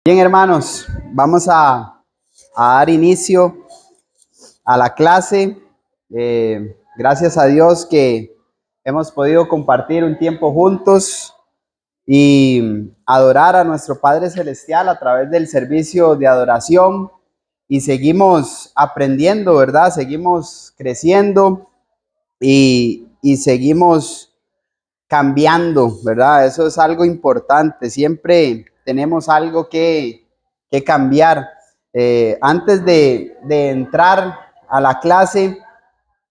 Bien, hermanos, vamos a dar inicio a la clase. Gracias a Dios que hemos podido compartir un tiempo juntos y adorar a nuestro Padre Celestial a través del servicio de adoración. Y seguimos aprendiendo, ¿verdad? Seguimos creciendo y seguimos cambiando, ¿verdad? Eso es algo importante. Siempre tenemos algo que cambiar. Antes de entrar a la clase,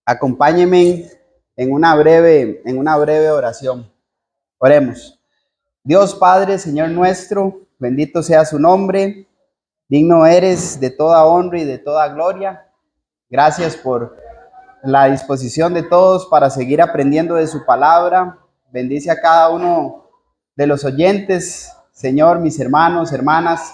acompáñenme en una breve oración. Oremos. Dios Padre, Señor nuestro, bendito sea su nombre. Digno eres de toda honra y de toda gloria. Gracias por la disposición de todos para seguir aprendiendo de su palabra. Bendice a cada uno de los oyentes, Señor, mis hermanos, hermanas,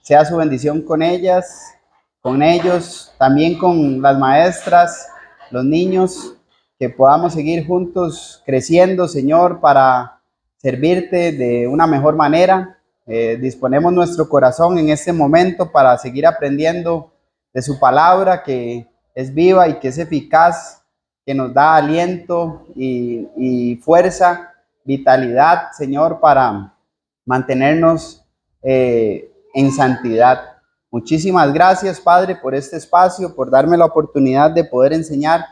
sea su bendición con ellas, con ellos, también con las maestras, los niños, que podamos seguir juntos creciendo, Señor, para servirte de una mejor manera. Disponemos nuestro corazón en este momento para seguir aprendiendo de su palabra, que es viva y que es eficaz, que nos da aliento y fuerza, vitalidad, Señor, para mantenernos en santidad. Muchísimas gracias, Padre, por este espacio, por darme la oportunidad de poder enseñar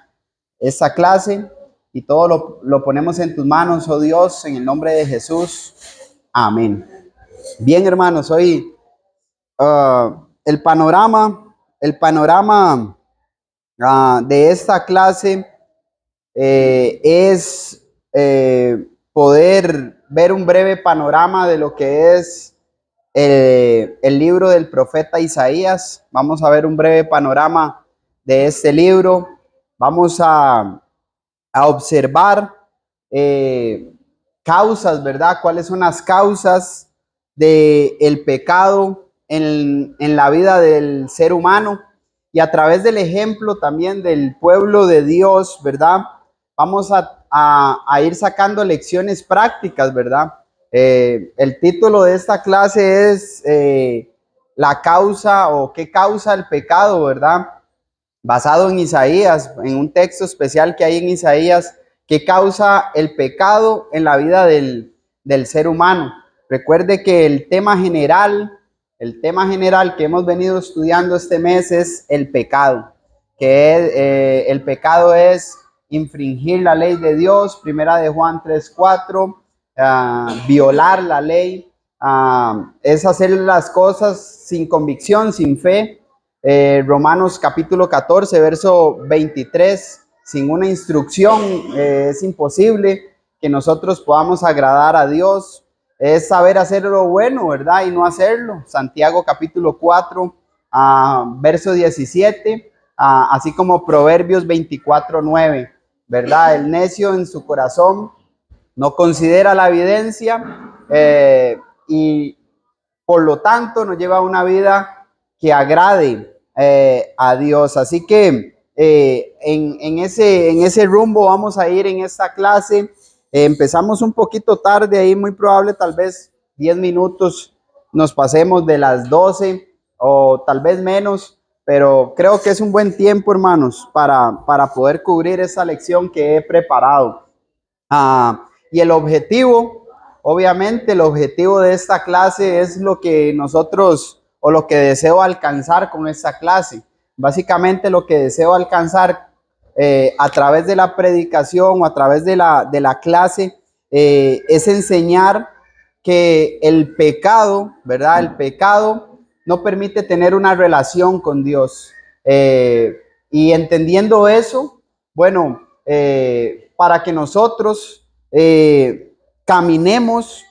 esta clase, y todo lo ponemos en tus manos, oh Dios, en el nombre de Jesús. Amén. Bien, hermanos, hoy el panorama de esta clase es poder ver un breve panorama de lo que es el libro del profeta Isaías. Vamos a ver un breve panorama de este libro. Vamos a observar causas, ¿verdad? ¿Cuáles son las causas del pecado en la vida del ser humano? Y a través del ejemplo también del pueblo de Dios, ¿verdad? Vamos a ir sacando lecciones prácticas, ¿verdad? El título de esta clase es la causa o qué causa el pecado, ¿verdad? Basado en Isaías, en un texto especial que hay en Isaías, que causa el pecado en la vida del ser humano. Recuerde que el tema general que hemos venido estudiando este mes es el pecado, que el pecado es infringir la ley de Dios, primera de Juan 3:4, violar la ley, es hacer las cosas sin convicción, sin fe. Romanos capítulo 14, verso 23, sin una instrucción es imposible que nosotros podamos agradar a Dios. Es saber hacer lo bueno, ¿verdad? Y no hacerlo. Santiago capítulo 4, verso 17, así como Proverbios 24:9, ¿verdad? El necio en su corazón no considera la evidencia y por lo tanto no lleva una vida que agrade a Dios. Así que en ese rumbo vamos a ir en esta clase. Empezamos un poquito tarde, ahí muy probable tal vez 10 minutos nos pasemos de las 12 o tal vez menos, pero creo que es un buen tiempo, hermanos, para poder cubrir esa lección que he preparado. Y el objetivo, obviamente, el objetivo de esta clase es lo que nosotros o lo que deseo alcanzar con esta clase. Básicamente lo que deseo alcanzar a través de la predicación o a través de la clase es enseñar que el pecado, ¿verdad? El pecado no permite tener una relación con Dios. Y entendiendo eso, bueno, para que nosotros caminemos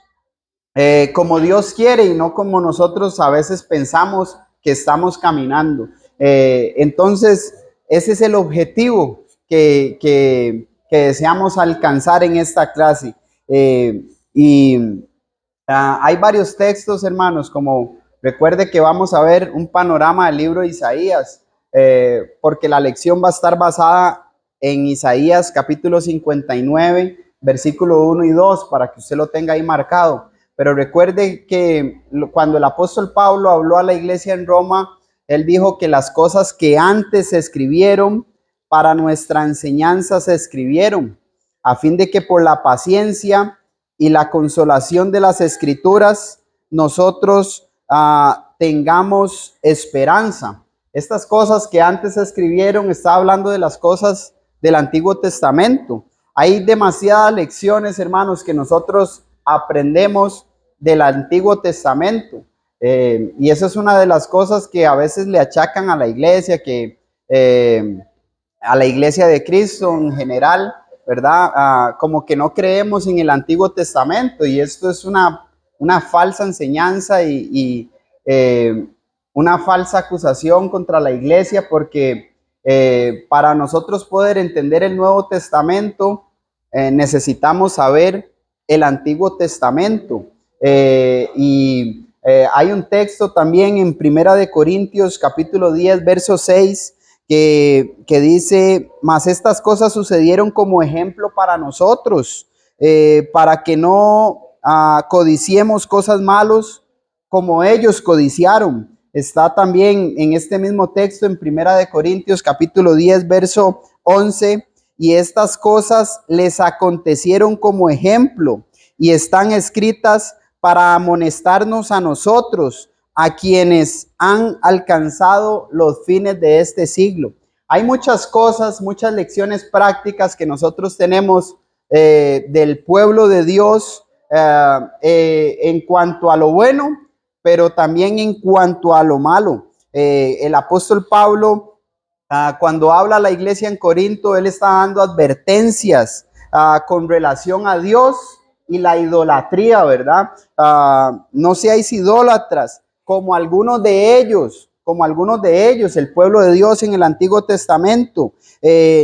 como Dios quiere y no como nosotros a veces pensamos que estamos caminando. Entonces, ese es el objetivo que deseamos alcanzar en esta clase. Hay varios textos, hermanos, como recuerde que vamos a ver un panorama del libro de Isaías, porque la lección va a estar basada en Isaías capítulo 59, versículo 1 y 2, para que usted lo tenga ahí marcado. pero recuerde que cuando el apóstol Pablo habló a la iglesia en Roma, él dijo que las cosas que antes se escribieron para nuestra enseñanza se escribieron, a fin de que por la paciencia y la consolación de las escrituras nosotros tengamos esperanza. Estas cosas que antes se escribieron, está hablando de las cosas del Antiguo Testamento. Hay demasiadas lecciones, hermanos, que nosotros aprendemos del Antiguo Testamento. Y esa es una de las cosas que a veces le achacan a la iglesia, a la iglesia de Cristo en general, ¿verdad? Como que no creemos en el Antiguo Testamento, y esto es una falsa enseñanza y una falsa acusación contra la iglesia, porque para nosotros poder entender el Nuevo Testamento necesitamos saber el Antiguo Testamento. Hay un texto también en Primera de Corintios capítulo 10 verso 6 que dice: mas estas cosas sucedieron como ejemplo para nosotros, para que no codiciemos cosas malas como ellos codiciaron. Está también en este mismo texto en Primera de Corintios capítulo 10 verso 11: y estas cosas les acontecieron como ejemplo y están escritas para amonestarnos a nosotros, a quienes han alcanzado los fines de este siglo. Hay muchas cosas, muchas lecciones prácticas que nosotros tenemos del pueblo de Dios en cuanto a lo bueno, pero también en cuanto a lo malo. El apóstol Pablo, cuando habla a la iglesia en Corinto, él está dando advertencias con relación a Dios y la idolatría, ¿verdad? No seáis idólatras, como algunos de ellos, el pueblo de Dios en el Antiguo Testamento.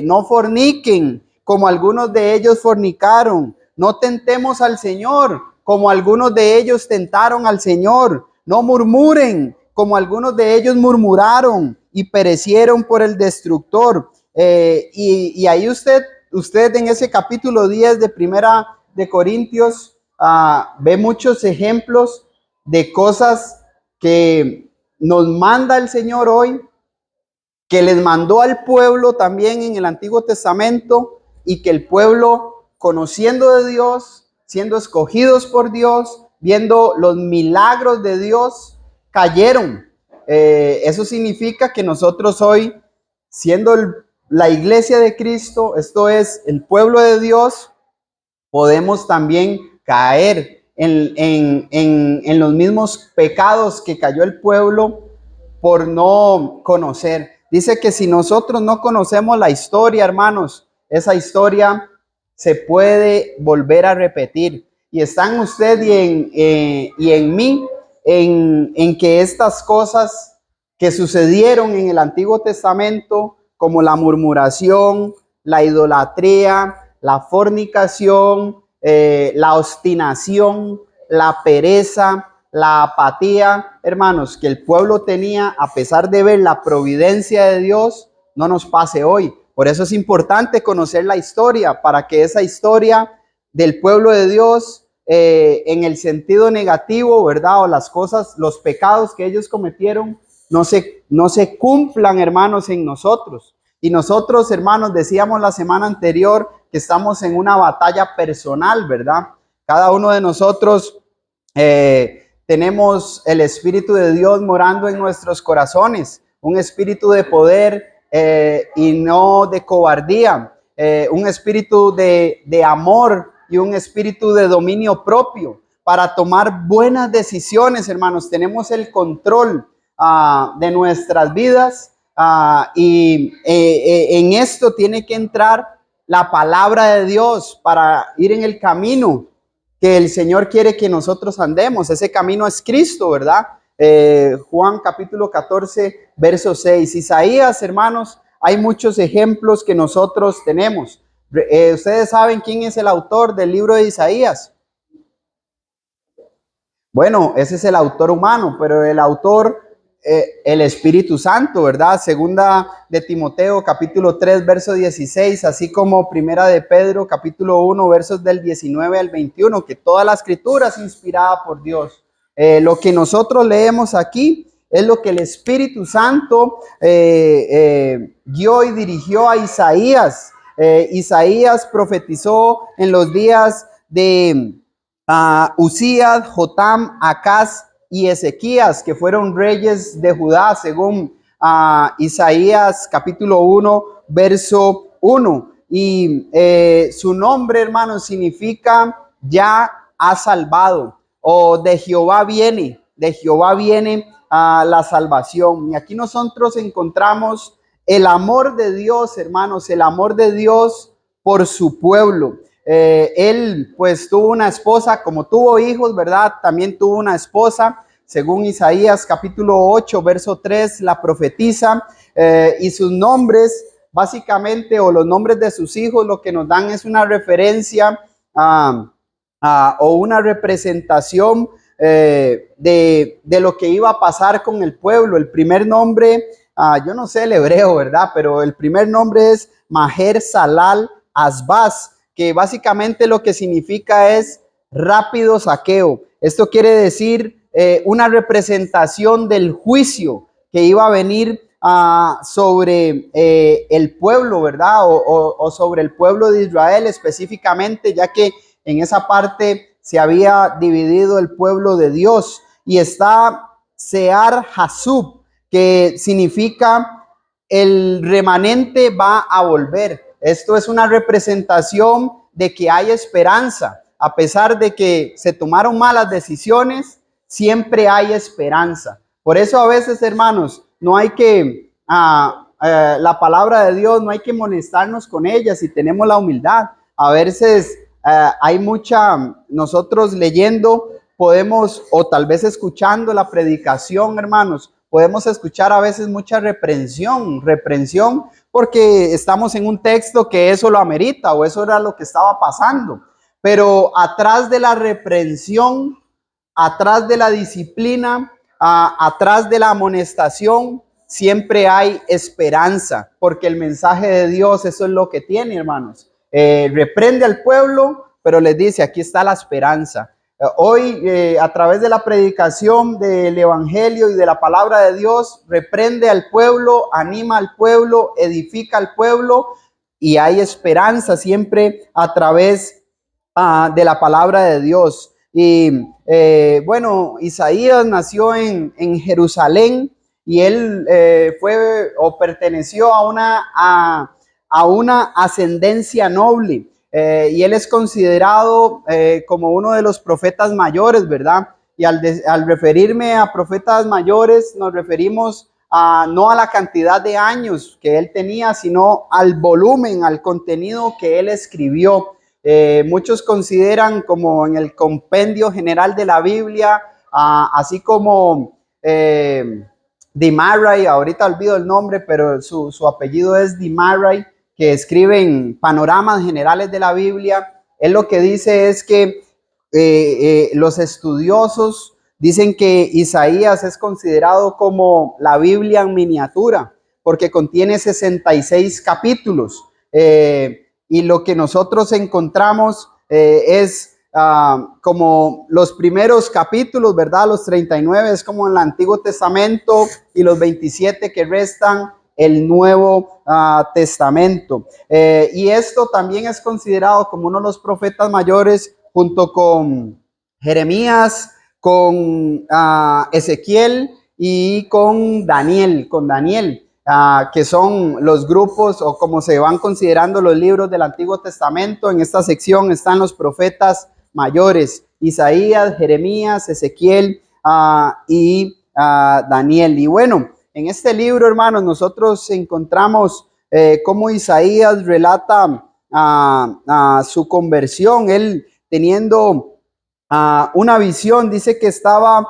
No forniquen, como algunos de ellos fornicaron. No tentemos al Señor, como algunos de ellos tentaron al Señor. No murmuren, como algunos de ellos murmuraron y perecieron por el destructor. Y ahí usted en ese capítulo 10 de Primera de Corintios ve muchos ejemplos de cosas que nos manda el Señor hoy, que les mandó al pueblo también en el Antiguo Testamento, y que el pueblo, conociendo de Dios, siendo escogidos por Dios, viendo los milagros de Dios, cayeron. Eso significa que nosotros hoy, siendo la iglesia de Cristo, esto es el pueblo de Dios, podemos también caer en los mismos pecados que cayó el pueblo por no conocer. Dice que si nosotros no conocemos la historia, hermanos, esa historia se puede volver a repetir. Y está en usted y en mí en que estas cosas que sucedieron en el Antiguo Testamento, como la murmuración, la idolatría, la fornicación, la obstinación, la pereza, la apatía, hermanos, que el pueblo tenía, a pesar de ver la providencia de Dios, no nos pase hoy. Por eso es importante conocer la historia, para que esa historia del pueblo de Dios, en el sentido negativo, ¿verdad? O las cosas, los pecados que ellos cometieron, no se cumplan, hermanos, en nosotros. Y nosotros, hermanos, decíamos la semana anterior que estamos en una batalla personal, ¿verdad? Cada uno de nosotros tenemos el Espíritu de Dios morando en nuestros corazones, un espíritu de poder y no de cobardía, un espíritu de amor y un espíritu de dominio propio para tomar buenas decisiones, hermanos. Tenemos el control de nuestras vidas y en esto tiene que entrar la palabra de Dios para ir en el camino que el Señor quiere que nosotros andemos. Ese camino es Cristo, ¿verdad? Juan capítulo 14, verso 6. Isaías, hermanos, hay muchos ejemplos que nosotros tenemos. ¿Ustedes saben quién es el autor del libro de Isaías? Bueno, ese es el autor humano, pero el autor el Espíritu Santo, ¿verdad? Segunda de Timoteo, capítulo 3, verso 16, así como Primera de Pedro, capítulo 1, versos del 19 al 21, que toda la escritura es inspirada por Dios. Lo que nosotros leemos aquí es lo que el Espíritu Santo guió y dirigió a Isaías. Isaías profetizó en los días de Usías, Jotam, Acaz y Ezequías, que fueron reyes de Judá, según Isaías capítulo 1, verso 1. Y su nombre, hermanos, significa ya ha salvado, o de Jehová viene la salvación. Y aquí nosotros encontramos el amor de Dios, hermanos, el amor de Dios por su pueblo. Él pues tuvo una esposa, como tuvo hijos, ¿verdad? También tuvo una esposa, según Isaías capítulo 8, verso 3, la profetiza, y sus nombres, básicamente, o los nombres de sus hijos, lo que nos dan es una referencia o una representación de lo que iba a pasar con el pueblo. El primer nombre, yo no sé el hebreo, ¿verdad? Pero el primer nombre es Maher Salal Asbaz, que básicamente lo que significa es rápido saqueo. Esto quiere decir una representación del juicio que iba a venir sobre el pueblo, ¿verdad? O sobre el pueblo de Israel específicamente, ya que en esa parte se había dividido el pueblo de Dios. Y está Sear Hasub, que significa el remanente va a volver. Esto es una representación de que hay esperanza. A pesar de que se tomaron malas decisiones, siempre hay esperanza. Por eso a veces, hermanos, no hay que, la palabra de Dios, no hay que molestarnos con ella si tenemos la humildad. A veces hay nosotros leyendo, podemos, o tal vez escuchando la predicación, hermanos, podemos escuchar a veces mucha reprensión, porque estamos en un texto que eso lo amerita o eso era lo que estaba pasando. Pero atrás de la reprensión, atrás de la disciplina, atrás de la amonestación, siempre hay esperanza, porque el mensaje de Dios eso es lo que tiene, hermanos. Reprende al pueblo, pero les dice, aquí está la esperanza. Hoy, a través de la predicación del evangelio y de la palabra de Dios, reprende al pueblo, anima al pueblo, edifica al pueblo, y hay esperanza siempre a través de la palabra de Dios. Y bueno, Isaías nació en Jerusalén, y él fue o perteneció a una ascendencia noble. Y él es considerado como uno de los profetas mayores, ¿verdad? Y al referirme a profetas mayores, nos referimos no a la cantidad de años que él tenía, sino al volumen, al contenido que él escribió. Muchos consideran como en el compendio general de la Biblia, así como DeMaray, ahorita olvido el nombre, pero su apellido es DeMaray, que escriben panoramas generales de la Biblia. Él lo que dice es que los estudiosos dicen que Isaías es considerado como la Biblia en miniatura, porque contiene 66 capítulos. Y lo que nosotros encontramos es como los primeros capítulos, ¿verdad? Los 39 es como en el Antiguo Testamento, y los 27 que restan el Nuevo Testamento. Y esto también es considerado como uno de los profetas mayores, junto con Jeremías, con Ezequiel y con Daniel, que son los grupos o como se van considerando los libros del Antiguo Testamento. En esta sección están los profetas mayores: Isaías, Jeremías, Ezequiel y Daniel. Y bueno, en este libro, hermanos, nosotros encontramos cómo Isaías relata su conversión. Él, teniendo una visión, dice que estaba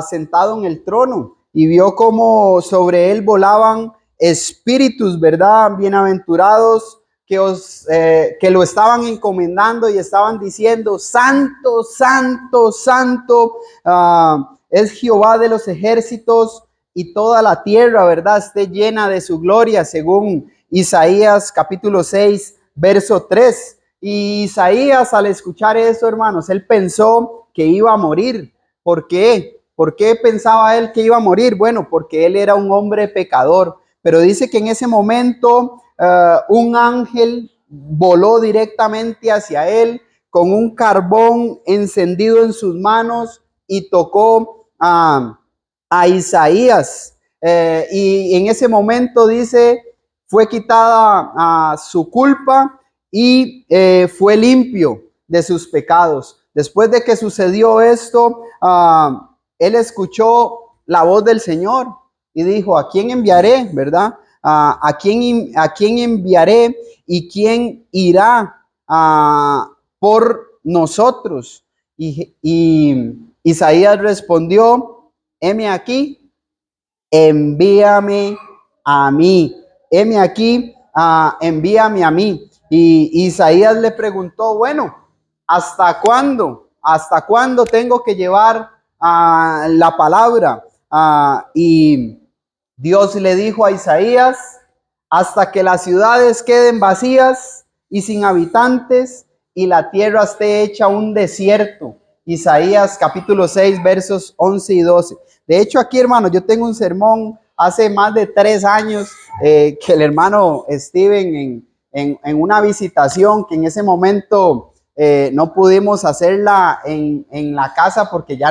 sentado en el trono y vio cómo sobre él volaban espíritus, ¿verdad? Bienaventurados, que lo estaban encomendando y estaban diciendo: Santo, Santo, Santo es Jehová de los ejércitos, y toda la tierra, ¿verdad?, esté llena de su gloria, según Isaías capítulo 6, verso 3. Y Isaías, al escuchar eso, hermanos, él pensó que iba a morir. ¿Por qué? ¿Por qué pensaba él que iba a morir? Bueno, porque él era un hombre pecador. Pero dice que en ese momento un ángel voló directamente hacia él con un carbón encendido en sus manos y tocó a Isaías. Y en ese momento dice, fue quitada su culpa y fue limpio de sus pecados. Después de que sucedió esto, él escuchó la voz del Señor y dijo, ¿a quién enviaré? ¿Verdad? ¿A quién enviaré y quién irá por nosotros? Y Isaías respondió, heme aquí, envíame a mí. Heme aquí, envíame a mí. Y Isaías le preguntó, bueno, ¿hasta cuándo? ¿Hasta cuándo tengo que llevar la palabra? Y Dios le dijo a Isaías, hasta que las ciudades queden vacías y sin habitantes y la tierra esté hecha un desierto. Isaías capítulo 6, versos 11 y 12. De hecho, aquí, hermano, yo tengo un sermón hace más de 3 años que el hermano Steven en una visitación que en ese momento no pudimos hacerla en la casa porque ya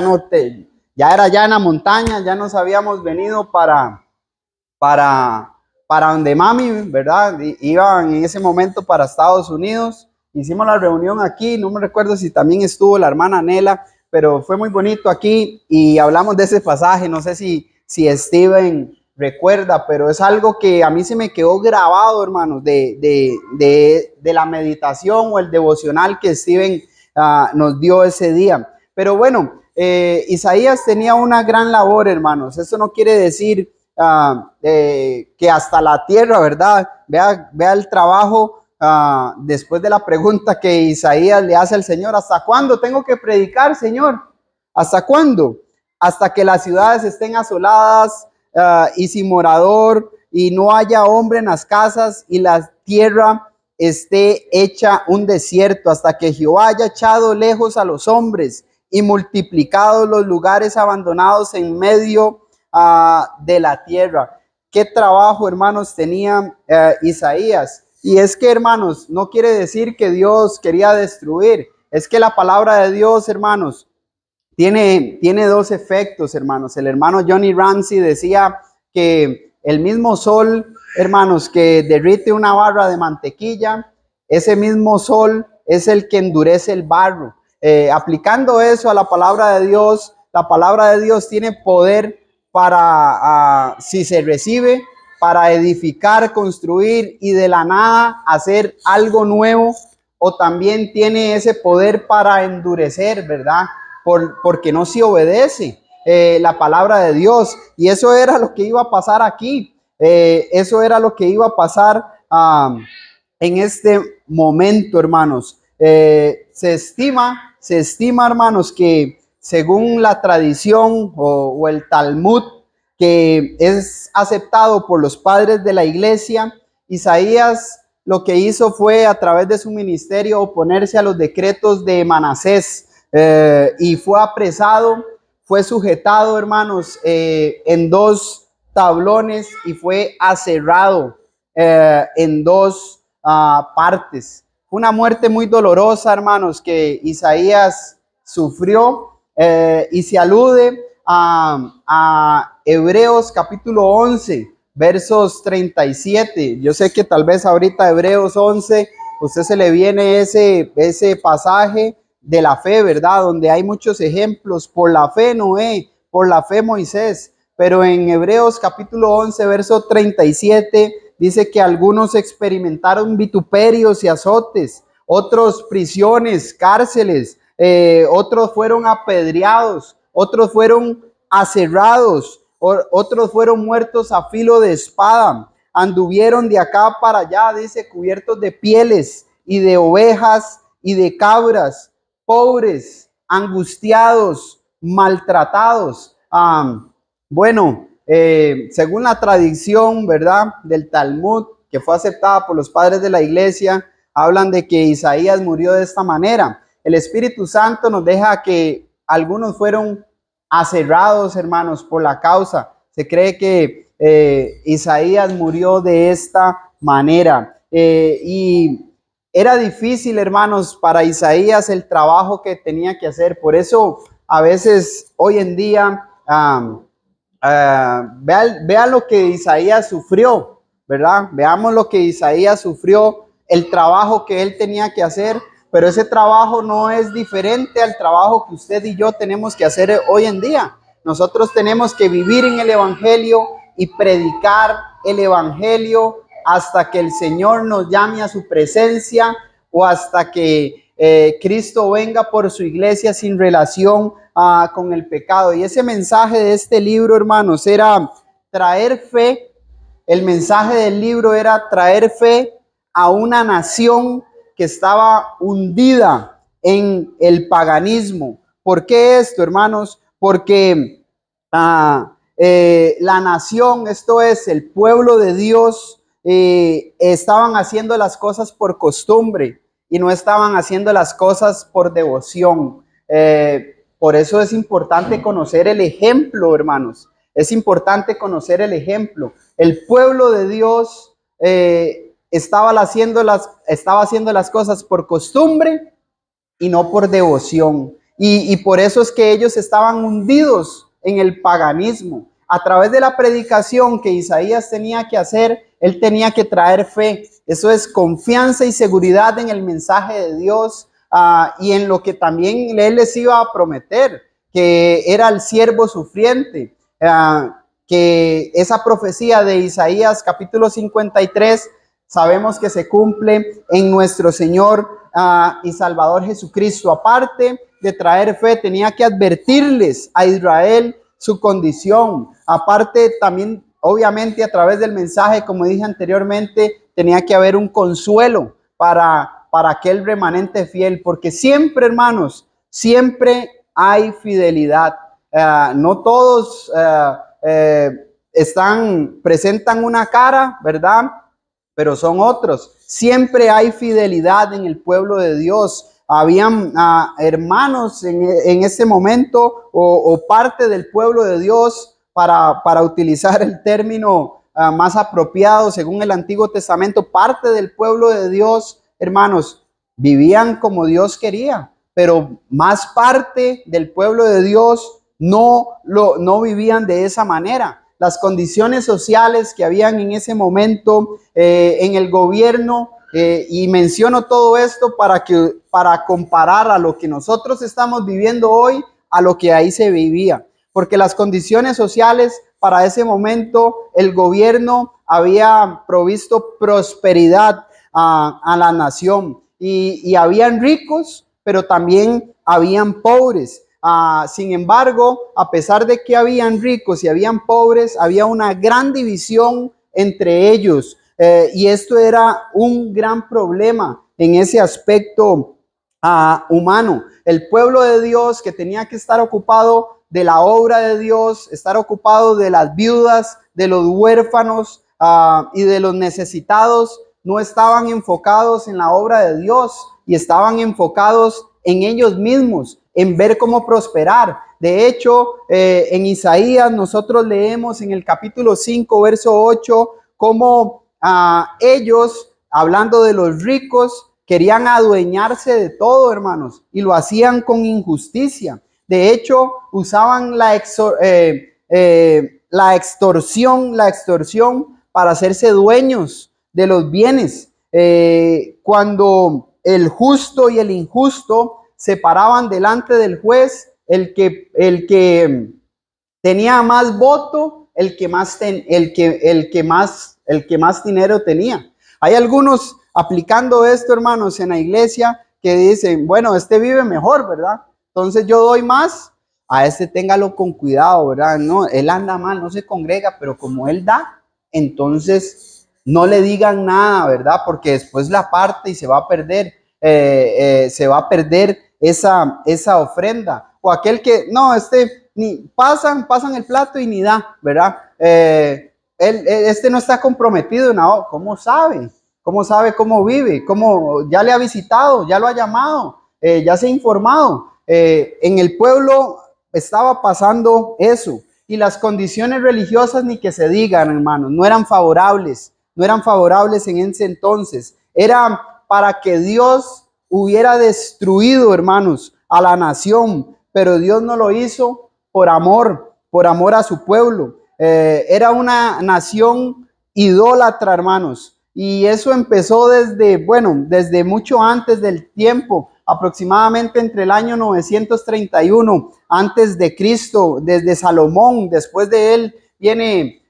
era ya en la montaña, ya nos habíamos venido para donde mami, ¿verdad? Iban en ese momento para Estados Unidos. Hicimos la reunión aquí, no me recuerdo si también estuvo la hermana Nela, pero fue muy bonito aquí y hablamos de ese pasaje. No sé si Steven recuerda, pero es algo que a mí se me quedó grabado, hermanos, de la meditación o el devocional que Steven nos dio ese día. Pero bueno, Isaías tenía una gran labor, hermanos. Eso no quiere decir que hasta la tierra, ¿verdad? Vea el trabajo después de la pregunta que Isaías le hace al Señor, ¿hasta cuándo tengo que predicar, Señor? ¿Hasta cuándo? Hasta que las ciudades estén asoladas y sin morador y no haya hombre en las casas y la tierra esté hecha un desierto, hasta que Jehová haya echado lejos a los hombres y multiplicado los lugares abandonados en medio de la tierra. Qué trabajo, hermanos, tenía Isaías. Y es que, hermanos, no quiere decir que Dios quería destruir. Es que la palabra de Dios, hermanos, tiene 2 efectos, hermanos. El hermano Johnny Ramsey decía que el mismo sol, hermanos, que derrite una barra de mantequilla, ese mismo sol es el que endurece el barro. Aplicando eso a la palabra de Dios, la palabra de Dios tiene poder para, si se recibe, para edificar, construir y de la nada hacer algo nuevo, o también tiene ese poder para endurecer, ¿verdad? Porque no se obedece la palabra de Dios. Y eso era lo que iba a pasar aquí. Eso era lo que iba a pasar en este momento, hermanos. Se estima, hermanos, que según la tradición o el Talmud, que es aceptado por los padres de la iglesia, Isaías lo que hizo fue, a través de su ministerio, oponerse a los decretos de Manasés y fue apresado, fue sujetado, hermanos, en 2 tablones y fue aserrado en 2 partes. Fue una muerte muy dolorosa, hermanos, que Isaías sufrió. Y se alude a Hebreos capítulo 11, versos 37. Yo sé que tal vez ahorita Hebreos 11, usted se le viene ese pasaje de la fe, ¿verdad? Donde hay muchos ejemplos. Por la fe Noé, por la fe Moisés. Pero en Hebreos capítulo 11, verso 37, dice que algunos experimentaron vituperios y azotes, otros prisiones, cárceles, otros fueron apedreados, otros fueron aserrados, otros fueron muertos a filo de espada, anduvieron de acá para allá, dice, cubiertos de pieles y de ovejas y de cabras, pobres, angustiados, maltratados. Bueno, según la tradición, ¿verdad?, del Talmud, que fue aceptada por los padres de la iglesia, hablan de que Isaías murió de esta manera. El Espíritu Santo nos deja que algunos fueron aserrados, hermanos, por la causa. Se cree que Isaías murió de esta manera. Y era difícil, hermanos, para Isaías el trabajo que tenía que hacer. Por eso, a veces, hoy en día, vean lo que Isaías sufrió, ¿verdad? Veamos lo que Isaías sufrió, el trabajo que él tenía que hacer, pero ese trabajo no es diferente al trabajo que usted y yo tenemos que hacer hoy en día. Nosotros tenemos que vivir en el Evangelio y predicar el Evangelio hasta que el Señor nos llame a su presencia o hasta que Cristo venga por su iglesia sin relación con el pecado. Y ese mensaje de este libro, hermanos, era traer fe. El mensaje del libro era traer fe a una nación que estaba hundida en el paganismo. ¿Por qué esto, hermanos? Porque la nación, esto es el pueblo de Dios, estaban haciendo las cosas por costumbre y no estaban haciendo las cosas por devoción. Por eso es importante conocer el ejemplo, hermanos. Es importante conocer el ejemplo. El pueblo de Dios estaba haciendo las cosas por costumbre y no por devoción. Y por eso es que ellos estaban hundidos en el paganismo. A través de la predicación que Isaías tenía que hacer, él tenía que traer fe. Eso es confianza y seguridad en el mensaje de Dios y en lo que también él les iba a prometer, que era el siervo sufriente. Que esa profecía de Isaías capítulo 53 sabemos que se cumple en nuestro Señor y Salvador Jesucristo. Aparte de traer fe, tenía que advertirles a Israel su condición. Aparte también, obviamente, a través del mensaje, como dije anteriormente, tenía que haber un consuelo para aquel remanente fiel, porque siempre, hermanos, siempre hay fidelidad. No todos presentan una cara, ¿verdad? Pero son otros. Siempre hay fidelidad en el pueblo de Dios. Habían hermanos en ese momento o parte del pueblo de Dios, para utilizar el término más apropiado según el Antiguo Testamento, parte del pueblo de Dios, hermanos, vivían como Dios quería, pero más parte del pueblo de Dios no vivían de esa manera. Las condiciones sociales que habían en ese momento en el gobierno, y menciono todo esto para comparar a lo que nosotros estamos viviendo hoy a lo que ahí se vivía, porque las condiciones sociales para ese momento, el gobierno había provisto prosperidad a la nación y habían ricos, pero también habían pobres. Sin embargo, a pesar de que habían ricos y habían pobres, había una gran división entre ellos. Y esto era un gran problema en ese aspecto humano. El pueblo de Dios, que tenía que estar ocupado de la obra de Dios, estar ocupado de las viudas, de los huérfanos y de los necesitados, no estaban enfocados en la obra de Dios y estaban enfocados en ellos mismos, en ver cómo prosperar. De hecho, en Isaías nosotros leemos en el capítulo 5, verso 8, cómo ellos, hablando de los ricos, querían adueñarse de todo, hermanos, y lo hacían con injusticia. De hecho, usaban la extorsión para hacerse dueños de los bienes. Cuando el justo y el injusto se paraban delante del juez, el que tenía más voto, el que más dinero tenía. Hay algunos aplicando esto, hermanos, en la iglesia que dicen, bueno, este vive mejor, ¿verdad? Entonces yo doy más, a este téngalo con cuidado, ¿verdad? No, él anda mal, no se congrega, pero como él da, entonces no le digan nada, ¿verdad? Porque después la parte y se va a perder, esa ofrenda. O aquel que, no, ni pasan el plato y ni da, ¿verdad? Este no está comprometido en Naot. ¿Cómo sabe? ¿Cómo sabe cómo vive? ¿Cómo ya le ha visitado? ¿Ya lo ha llamado? ¿Ya se ha informado? En el pueblo estaba pasando eso. Y las condiciones religiosas, ni que se digan, hermanos, no eran favorables. No eran favorables en ese entonces. Era para que Dios hubiera destruido, hermanos, a la nación. Pero Dios no lo hizo por amor a su pueblo. Era una nación idólatra, hermanos. Y eso empezó desde mucho antes del tiempo, aproximadamente entre el año 931 antes de Cristo, desde Salomón. Después de él viene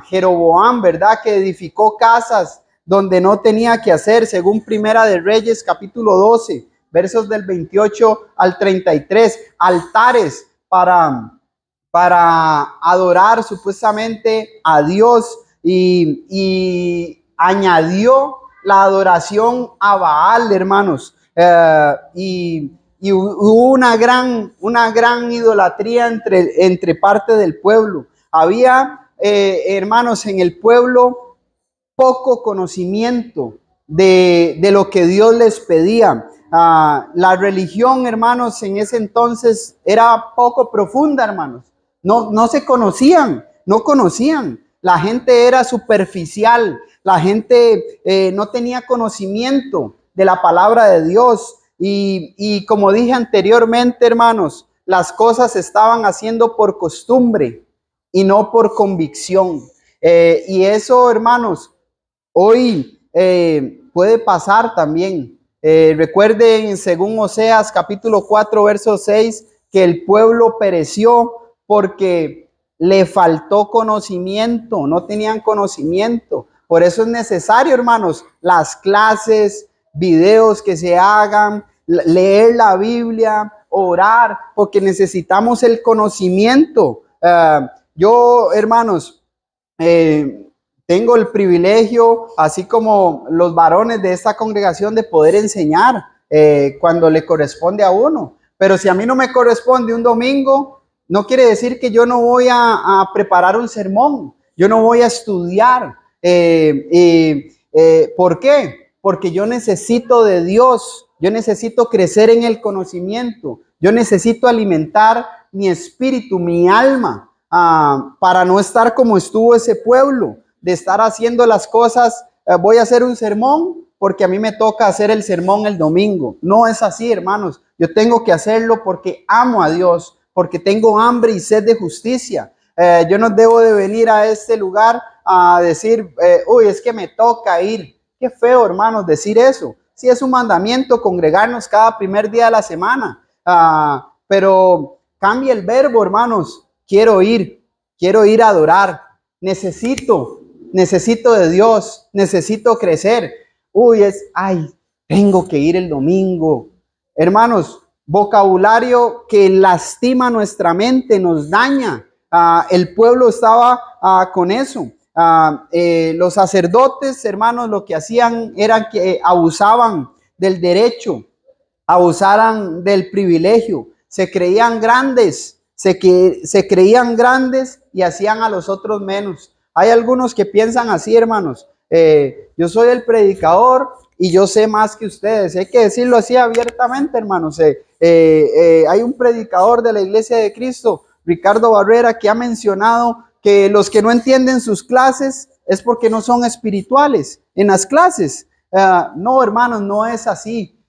Jeroboam, ¿verdad? Que edificó casas donde no tenía que hacer, según Primera de Reyes, capítulo 12, versos del 28 al 33, altares para adorar supuestamente a Dios y añadió la adoración a Baal, hermanos. Y hubo una gran idolatría entre parte del pueblo. Había, hermanos, en el pueblo poco conocimiento de lo que Dios les pedía. La religión, hermanos, en ese entonces era poco profunda, hermanos. No se conocían, no conocían. La gente era superficial, la gente no tenía conocimiento de la palabra de Dios. Y como dije anteriormente, hermanos, las cosas se estaban haciendo por costumbre y no por convicción. Y eso, hermanos, hoy puede pasar también. Recuerden, según Oseas capítulo 4, verso 6, que el pueblo pereció porque le faltó conocimiento, no tenían conocimiento. Por eso es necesario, hermanos, las clases, videos que se hagan, leer la Biblia, orar, porque necesitamos el conocimiento. Yo, hermanos, tengo el privilegio, así como los varones de esta congregación, de poder enseñar cuando le corresponde a uno. Pero si a mí no me corresponde un domingo, no quiere decir que yo no voy a preparar un sermón, yo no voy a estudiar. ¿Por qué? Porque yo necesito de Dios, yo necesito crecer en el conocimiento, yo necesito alimentar mi espíritu, mi alma, para no estar como estuvo ese pueblo, de estar haciendo las cosas. Voy a hacer un sermón porque a mí me toca hacer el sermón el domingo. No es así, hermanos. Yo tengo que hacerlo porque amo a Dios, porque tengo hambre y sed de justicia. Yo no debo de venir a este lugar a decir, uy, es que me toca ir. Qué feo, hermanos, decir eso. Sí, es un mandamiento congregarnos cada primer día de la semana, pero cambia el verbo, hermanos. Quiero ir a adorar. Necesito de Dios, necesito crecer. Uy, tengo que ir el domingo. Hermanos, vocabulario que lastima nuestra mente, nos daña. El pueblo estaba con eso. Los sacerdotes, hermanos, lo que hacían era que abusaban del derecho, abusaran del privilegio, se creían grandes, se creían grandes y hacían a los otros menos. Hay algunos que piensan así, hermanos. Yo soy el predicador y yo sé más que ustedes. Hay que decirlo así abiertamente, hermanos. Hay un predicador de la Iglesia de Cristo, Ricardo Barrera, que ha mencionado que los que no entienden sus clases es porque no son espirituales en las clases. No, hermanos, no es así.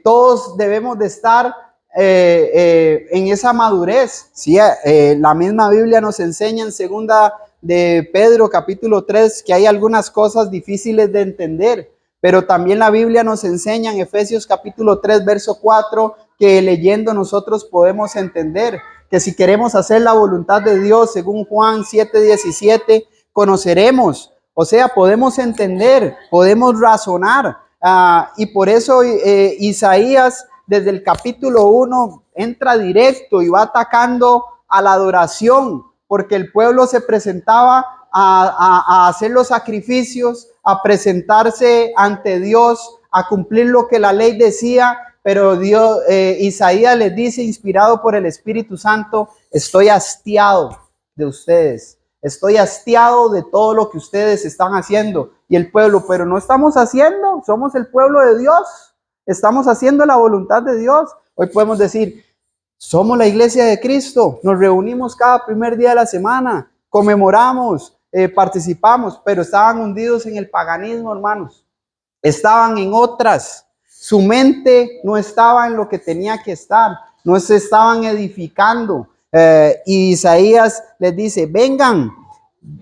Todos debemos de estar en esa madurez. Sí, la misma Biblia nos enseña en segunda de Pedro capítulo 3 que hay algunas cosas difíciles de entender, pero también la Biblia nos enseña en Efesios capítulo 3 verso 4 que leyendo nosotros podemos entender que si queremos hacer la voluntad de Dios, según Juan 7:17, conoceremos, o sea, podemos entender, podemos razonar. Y por eso Isaías desde el capítulo 1 entra directo y va atacando a la adoración, porque el pueblo se presentaba a hacer los sacrificios, a presentarse ante Dios, a cumplir lo que la ley decía, pero Isaías les dice, inspirado por el Espíritu Santo, estoy hastiado de ustedes. estoy hastiado de todo lo que ustedes están haciendo. Y el pueblo, pero no estamos haciendo, somos el pueblo de Dios, estamos haciendo la voluntad de Dios. Hoy podemos decir, somos la iglesia de Cristo, nos reunimos cada primer día de la semana, conmemoramos, participamos, pero estaban hundidos en el paganismo, hermanos. Estaban en otras. Su mente no estaba en lo que tenía que estar, no se estaban edificando. Y Isaías les dice, vengan.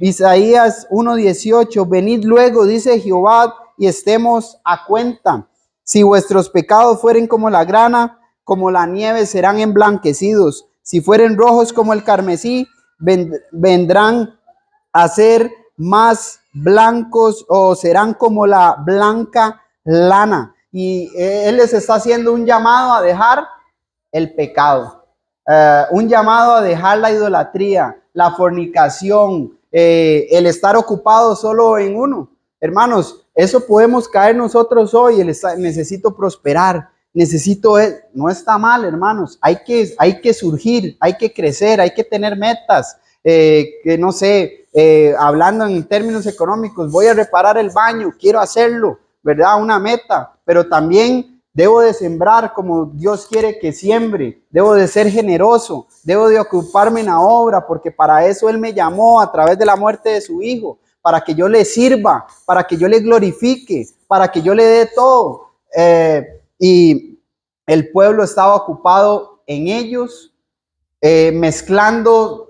Isaías 1:18, venid luego, dice Jehová, y estemos a cuenta. Si vuestros pecados fueren como la grana, como la nieve serán emblanquecidos. Si fueren rojos como el carmesí, vendrán a ser más blancos o serán como la blanca lana. Y Él les está haciendo un llamado a dejar el pecado, un llamado a dejar la idolatría, la fornicación, el estar ocupado solo en uno. Hermanos, eso podemos caer nosotros hoy, necesito prosperar, no está mal, hermanos, hay que surgir, hay que crecer, hay que tener metas, que no sé, hablando en términos económicos, voy a reparar el baño, quiero hacerlo, ¿verdad? Una meta, pero también debo de sembrar como Dios quiere que siembre, debo de ser generoso, debo de ocuparme en la obra, porque para eso Él me llamó a través de la muerte de su Hijo, para que yo le sirva, para que yo le glorifique, para que yo le dé todo. Y el pueblo estaba ocupado en ellos, mezclando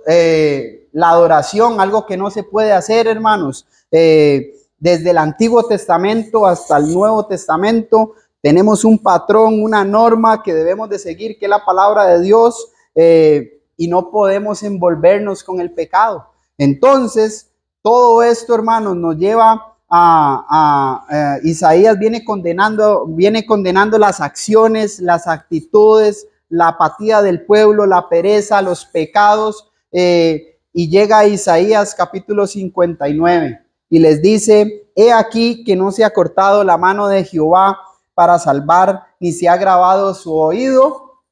la adoración, algo que no se puede hacer, hermanos. Desde el Antiguo Testamento hasta el Nuevo Testamento tenemos un patrón, una norma que debemos de seguir, que es la palabra de Dios, y no podemos envolvernos con el pecado. Entonces, todo esto, hermanos, nos lleva a Isaías viene condenando las acciones, las actitudes, la apatía del pueblo, la pereza, los pecados, y llega a Isaías capítulo 59 y les dice, he aquí que no se ha cortado la mano de Jehová para salvar, ni se ha grabado su oído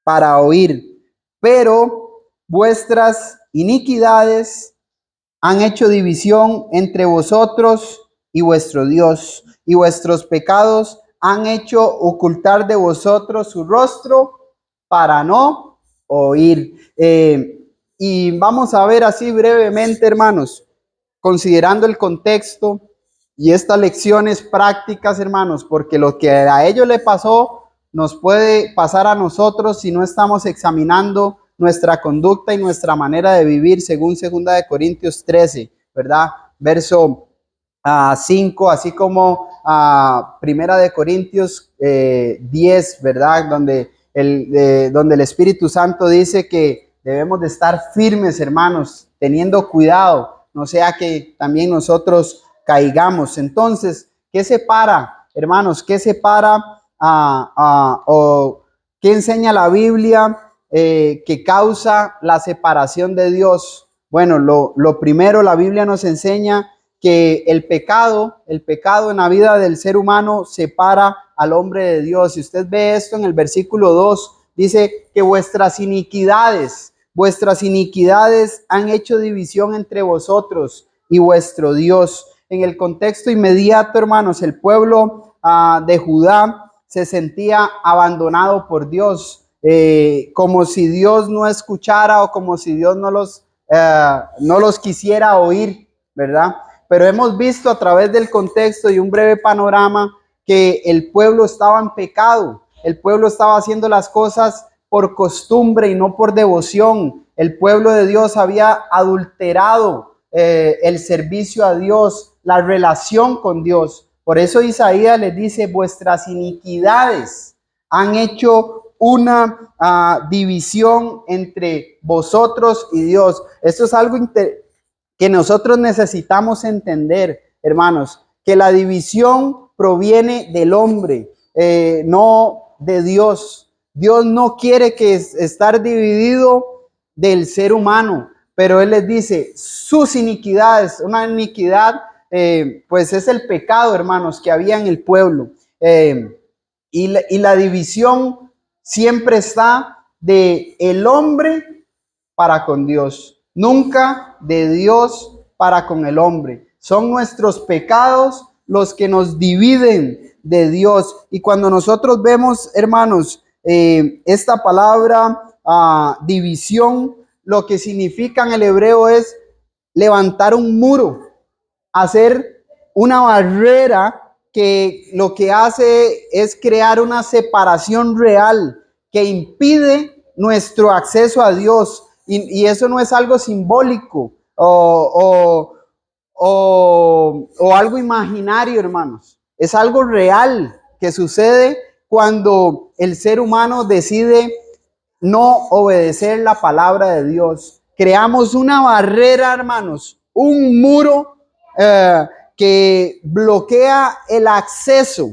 para oír, pero vuestras iniquidades han hecho división entre vosotros y vuestro Dios, y vuestros pecados han hecho ocultar de vosotros su rostro para no oír. Y vamos a ver así brevemente, hermanos, considerando el contexto y estas lecciones prácticas, hermanos, porque lo que a ellos le pasó nos puede pasar a nosotros si no estamos examinando nuestra conducta y nuestra manera de vivir según 2 Corintios 13, ¿verdad? Verso 5, así como 1 Corintios 10, ¿verdad? Donde el Espíritu Santo dice que debemos de estar firmes, hermanos, teniendo cuidado, no sea que también nosotros caigamos. Entonces, ¿qué separa, hermanos? ¿Qué separa o qué enseña la Biblia que causa la separación de Dios? Bueno, lo primero, la Biblia nos enseña que el pecado en la vida del ser humano separa al hombre de Dios. Si usted ve esto en el versículo 2, dice que vuestras iniquidades han hecho división entre vosotros y vuestro Dios. En el contexto inmediato, hermanos, el pueblo de Judá se sentía abandonado por Dios, como si Dios no escuchara o como si Dios no los quisiera oír, ¿verdad? Pero hemos visto a través del contexto y un breve panorama que el pueblo estaba en pecado, el pueblo estaba haciendo las cosas por costumbre y no por devoción. El pueblo de Dios había adulterado el servicio a Dios, la relación con Dios. Por eso Isaías les dice, vuestras iniquidades han hecho una división entre vosotros y Dios. Esto es algo que nosotros necesitamos entender, hermanos, que la división proviene del hombre, no de Dios. Dios no quiere que estar dividido del ser humano, pero Él les dice, sus iniquidades, una iniquidad, pues es el pecado, hermanos, que había en el pueblo. Y la división siempre está de el hombre para con Dios. nunca de Dios para con el hombre. Son nuestros pecados los que nos dividen de Dios. Y cuando nosotros vemos, hermanos, esta palabra división, lo que significa en el hebreo es levantar un muro, hacer una barrera que lo que hace es crear una separación real que impide nuestro acceso a Dios. Y eso no es algo simbólico o algo imaginario, hermanos. Es algo real que sucede cuando el ser humano decide no obedecer la palabra de Dios. Creamos una barrera, hermanos, un muro que bloquea el acceso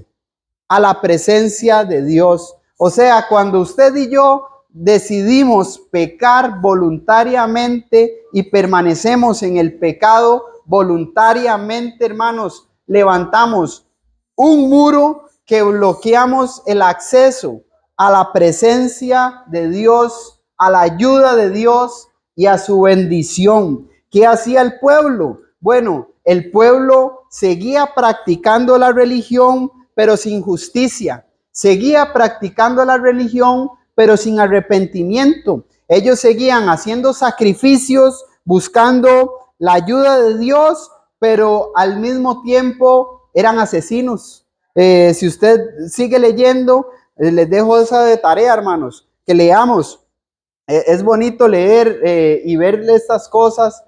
a la presencia de Dios. O sea, cuando usted y yo decidimos pecar voluntariamente y permanecemos en el pecado voluntariamente, hermanos, levantamos un muro que bloqueamos el acceso a la presencia de Dios, a la ayuda de Dios y a su bendición. ¿Qué hacía el pueblo? Bueno, el pueblo seguía practicando la religión, pero sin justicia. Seguía practicando la religión, pero sin arrepentimiento. Ellos seguían haciendo sacrificios, buscando la ayuda de Dios, pero al mismo tiempo eran asesinos. Si usted sigue leyendo, les dejo esa de tarea, hermanos, que leamos. Es bonito leer y ver estas cosas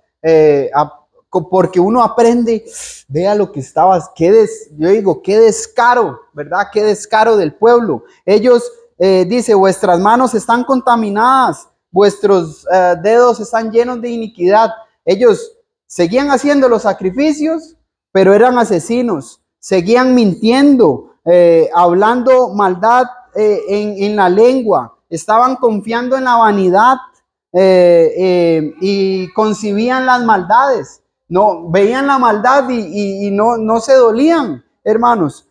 porque uno aprende. Vea lo que estabas, yo digo, qué descaro, ¿verdad? Qué descaro del pueblo. Ellos, dice, vuestras manos están contaminadas, vuestros dedos están llenos de iniquidad. Ellos seguían haciendo los sacrificios, pero eran asesinos. Seguían mintiendo, hablando maldad en la lengua. Estaban confiando en la vanidad y concibían las maldades. No, veían la maldad y no se dolían, hermanos.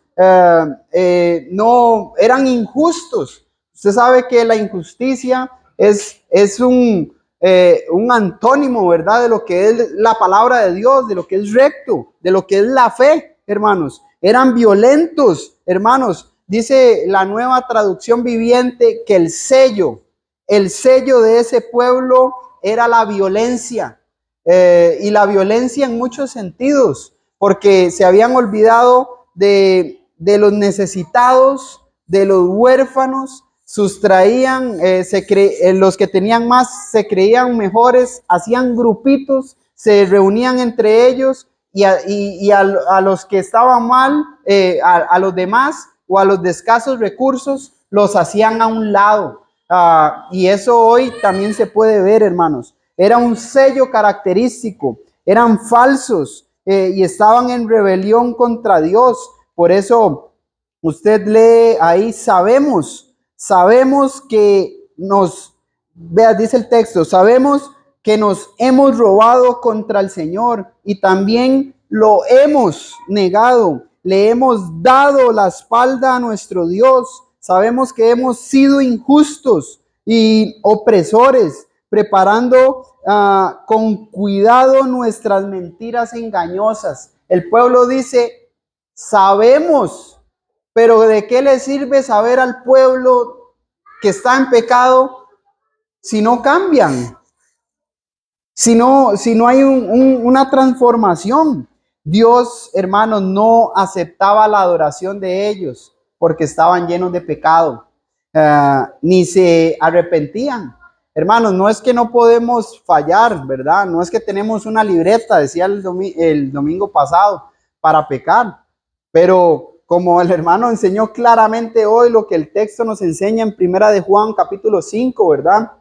No eran injustos. Usted sabe que la injusticia es un antónimo, ¿verdad? De lo que es la palabra de Dios, de lo que es recto, de lo que es la fe, hermanos. Eran violentos, hermanos. Dice la Nueva Traducción Viviente que el sello de ese pueblo era la violencia. Y la violencia en muchos sentidos, porque se habían olvidado de los necesitados, de los huérfanos, sustraían, los que tenían más se creían mejores, hacían grupitos, se reunían entre ellos y a los que estaban mal, a los demás o a los de escasos recursos, los hacían a un lado. Y eso hoy también se puede ver, hermanos. Era un sello característico, eran falsos y estaban en rebelión contra Dios. Por eso usted lee ahí, sabemos que dice el texto, sabemos que nos hemos robado contra el Señor y también lo hemos negado, le hemos dado la espalda a nuestro Dios. Sabemos que hemos sido injustos y opresores, preparando con cuidado nuestras mentiras engañosas. El pueblo dice, sabemos, pero ¿de qué le sirve saber al pueblo que está en pecado si no cambian? Si no hay una transformación. Dios, hermanos, no aceptaba la adoración de ellos porque estaban llenos de pecado, ni se arrepentían. Hermanos, no es que no podemos fallar, ¿verdad? No es que tenemos una libreta, decía el domingo pasado, para pecar. Pero como el hermano enseñó claramente hoy lo que el texto nos enseña en Primera de Juan, capítulo 5, ¿verdad?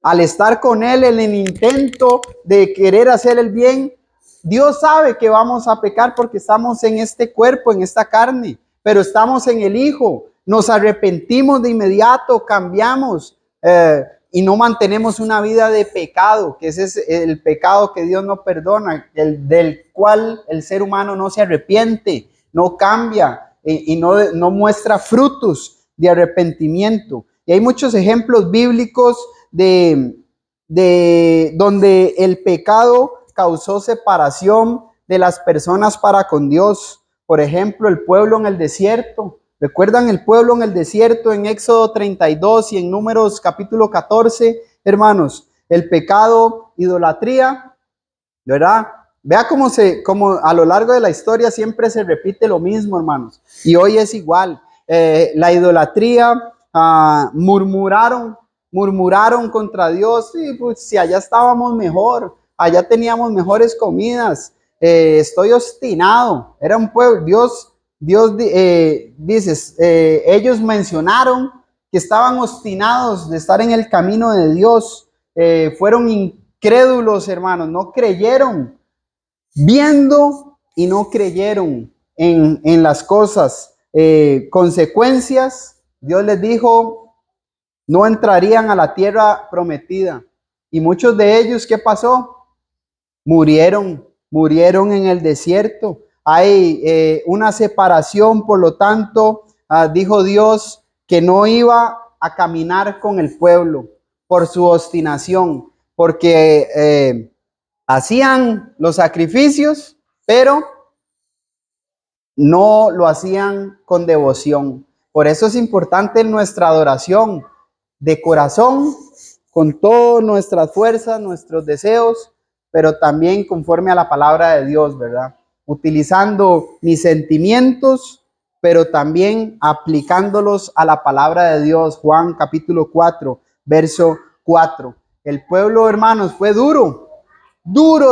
Al estar con él en el intento de querer hacer el bien, Dios sabe que vamos a pecar porque estamos en este cuerpo, en esta carne, pero estamos en el Hijo. Nos arrepentimos de inmediato, cambiamos y no mantenemos una vida de pecado, que ese es el pecado que Dios no perdona, del cual el ser humano no se arrepiente, no cambia y no muestra frutos de arrepentimiento. Y hay muchos ejemplos bíblicos de de donde el pecado causó separación de las personas para con Dios. Por ejemplo, el pueblo en el desierto. ¿Recuerdan el pueblo en el desierto en Éxodo 32 y en Números capítulo 14, hermanos? El pecado, idolatría, ¿verdad? Vea cómo a lo largo de la historia siempre se repite lo mismo, hermanos. Y hoy es igual. La idolatría, murmuraron contra Dios. Sí, pues si allá estábamos mejor, allá teníamos mejores comidas. Estoy obstinado. Era un pueblo. Dios dice, ellos mencionaron que estaban obstinados de estar en el camino de Dios. Fueron incrédulos, hermanos, no creyeron. Viendo y no creyeron en las cosas. Consecuencias, Dios les dijo, no entrarían a la tierra prometida. Y muchos de ellos, ¿qué pasó? Murieron en el desierto. Hay una separación, por lo tanto, dijo Dios que no iba a caminar con el pueblo por su obstinación, porque hacían los sacrificios, pero no lo hacían con devoción. Por eso es importante nuestra adoración de corazón, con todas nuestras fuerzas, nuestros deseos, pero también conforme a la palabra de Dios, ¿verdad? Utilizando mis sentimientos, pero también aplicándolos a la palabra de Dios. Juan capítulo 4, verso 4. El pueblo, hermanos, fue duro